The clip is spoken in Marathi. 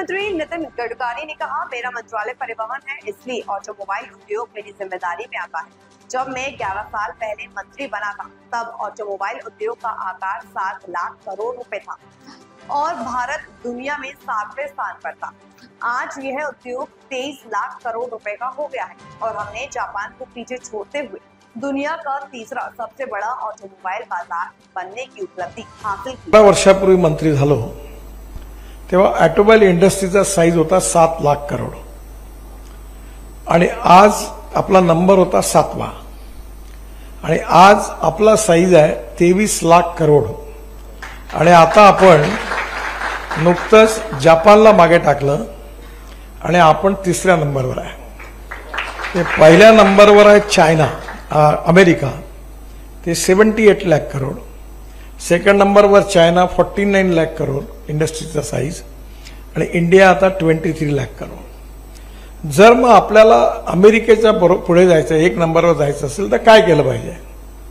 मंत्री नितिन गडकरी ने कहा, मेरा मंत्रालय परिवहन है, इसलिए ऑटोमोबाइल उद्योग मेरी जिम्मेदारी में आता है। जब मैं 11 साल पहले मंत्री बना था, तब ऑटोमोबाइल उद्योग का आकार 7 लाख करोड़ रुपए था और भारत दुनिया में 7वें स्थान पर था। आज यह उद्योग 23 लाख करोड़ रुपए का हो गया है और हमने जापान को पीछे छोड़ते हुए दुनिया का तीसरा सबसे बड़ा ऑटोमोबाइल बाजार बनने की उपलब्धि हासिल की। 12 वर्षापूर्वी मंत्री झालो तेव्हा ऑटोमोबाईल इंडस्ट्रीचा साईज होता 7 लाख करोड आणि आज आपला नंबर होता 7वा आणि आज आपला साईज आहे 23 लाख करोड आणि आता आपण नुकतंच जपानला मागे टाकलं आणि आपण 3ऱ्या नंबरवर आहे। ते पहिल्या नंबरवर आहे चायना अमेरिका, ते 78 लाख करोड। सेकंड नंबरवर चायना 49 लाख करोड इंडस्ट्रीचा साईज आणि इंडिया आता 23 लाख करोड। जर मग आपल्याला अमेरिकेच्या पुढे जायचं, 1 नंबरवर जायचं असेल तर काय केलं पाहिजे?